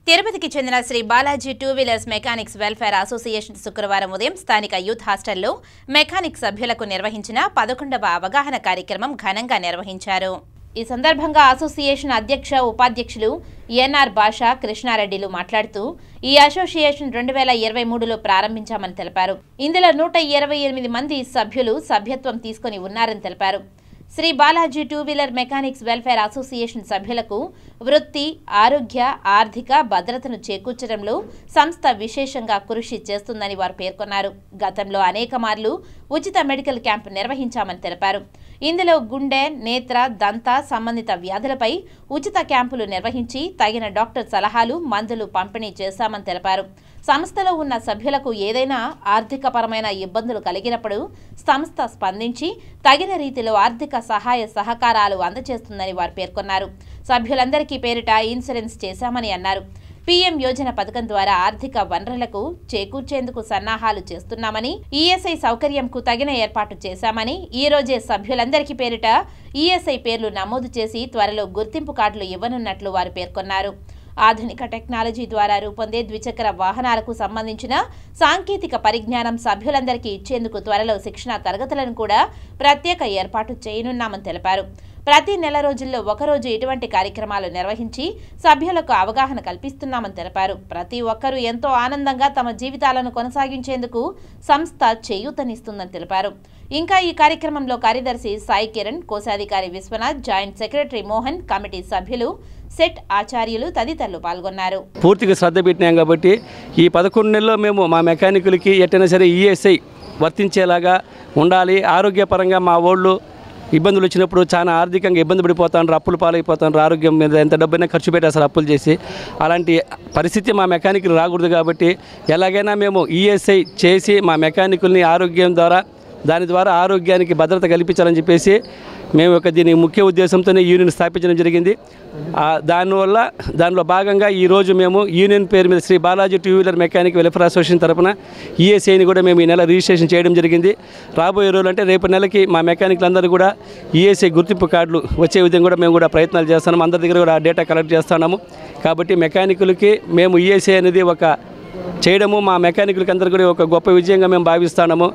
తిరుపతికి చెందిన Shri Balaji two wheelers mechanics welfare association శుక్రవారం ఉదయం స్థానిక యూత్ హాస్టల్లో మెకానిక్ సభ్యులకు నిర్వహించిన 11వ అవగాహన కార్యక్రమం ఘనంగా నిర్వహించారు. ఈ సందర్భంగా అసోసియేషన్ అధ్యక్ష ఉపాధ్యక్షులు ఎన్ఆర్ భాషా కృష్ణారెడ్డిలు మాట్లాడుతూ ఈ అసోసియేషన్ 2023లో ప్రారంభించామని తెలిపారు. ఇందులో 128 మంది సభ్యులు సభ్యత్వం తీసుకుని ఉన్నారని తెలిపారు. Shri Balaji two wheeler mechanics welfare association సభ్యులకు వృత్తి, ఆరోగ్య, ఆర్థిక భద్రతను చేకూర్చడంలో సంస్థ విశేషంగా కృషి చేస్తుందని వారు పేర్కొన్నారు. గతంలో అనేక మార్లు ఉచిత మెడికల్ క్యాంపు నిర్వహించామని తెలిపారు. ఇందులో గుండె, నేత్ర, దంత సంబంధిత వ్యాధులపై ఉచిత క్యాంపులు నిర్వహించి తగిన డాక్టర్ సలహాలు, మందులు పంపిణీ చేశామని తెలిపారు. సంస్థలో ఉన్న సభ్యులకు ఏదైనా ఆర్థికపరమైన ఇబ్బందులు కలిగినప్పుడు సంస్థ స్పందించి తగిన రీతిలో ఆర్థిక సహాయ సహకారాలు అందజేస్తుందని వారు పేర్కొన్నారు. సభ్యులందరికీ పేరిట ఇన్సూరెన్స్ చేశామని అన్నారు. పీఎం యోజన పథకం ద్వారా ఆర్థిక వనరులకు చేకూర్చేందుకు సన్నాహాలు చేస్తున్నామని, ఈఎస్ఐ సౌకర్యంకు తగిన ఏర్పాటు చేశామని, ఈ రోజే సభ్యులందరికీ పేరిట ఈఎస్ఐ పేర్లు నమోదు చేసి త్వరలో గుర్తింపు కార్డులు ఇవ్వనున్నట్లు వారు పేర్కొన్నారు. ఆధునిక టెక్నాలజీ ద్వారా రూపొందే ద్విచక్ర వాహనాలకు సంబంధించిన సాంకేతిక పరిజ్ఞానం సభ్యులందరికీ ఇచ్చేందుకు త్వరలో శిక్షణా తరగతులను కూడా ప్రత్యేక ఏర్పాటు చేయనున్నామని తెలిపారు. ప్రతి నెల రోజుల్లో ఒకరోజు ఇటువంటి కార్యక్రమాలు నిర్వహించి సభ్యులకు అవగాహన కల్పిస్తున్నామని తెలిపారు. ప్రతి ఒక్కరూ ఎంతో ఆనందంగా తమ జీవితాలను కొనసాగించేందుకు సంస్థ చేయూతనిస్తుందని తెలిపారు. ఇంకా ఈ కార్యక్రమంలో కార్యదర్శి సాయి కిరణ్, కోశాధికారి Vishwanath, joint secretary Mohan, committee సభ్యులు, సెట్ ఆచార్యులు తదితరులు పాల్గొన్నారు. పూర్తిగా శ్రద్ధ పెట్టినాం కాబట్టి ఈ 11 నెలల్లో మేము మా మెకానికులకి ఎట్టైనా సరే ఈఎస్ఐ వర్తించేలాగా ఉండాలి. ఆరోగ్యపరంగా మా వాళ్ళు ఇబ్బందులు వచ్చినప్పుడు చాలా ఆర్థికంగా ఇబ్బంది పడిపోతారు, అప్పులు పాలైపోతారు. ఆరోగ్యం మీద ఎంత డబ్బైనా ఖర్చు పెట్టేస్తారు అప్పులు చేసి. అలాంటి పరిస్థితి మా మెకానికులు రాకూడదు కాబట్టి ఎలాగైనా మేము ఈఎస్ఐ చేసి మా మెకానికుల్ని ఆరోగ్యం ద్వారా దాని ద్వారా ఆరోగ్యానికి భద్రత కల్పించాలని చెప్పేసి మేము దీని ముఖ్య ఉద్దేశంతోనే యూనియన్ స్థాపించడం జరిగింది. దానిలో భాగంగా ఈరోజు మేము యూనియన్ పేరు మీద Shri Balaji two wheeler mechanic welfare association తరఫున ఈఎస్ఐని కూడా మేము ఈ నెల రిజిస్ట్రేషన్ చేయడం జరిగింది. రాబోయే రోజులు అంటే రేపు నెలకి మా మెకానిక్లందరూ కూడా ఈఎస్ఐ గుర్తింపు కార్డులు వచ్చే విధంగా కూడా మేము కూడా ప్రయత్నాలు చేస్తున్నాము. అందరి దగ్గర కూడా డేటా కలెక్ట్ చేస్తున్నాము. కాబట్టి మెకానికులకి మేము ఈఎస్ఐ అనేది చేయడము మా మెకానికులకి అందరికీ కూడా ఒక గొప్ప విజయంగా మేము భావిస్తున్నాము.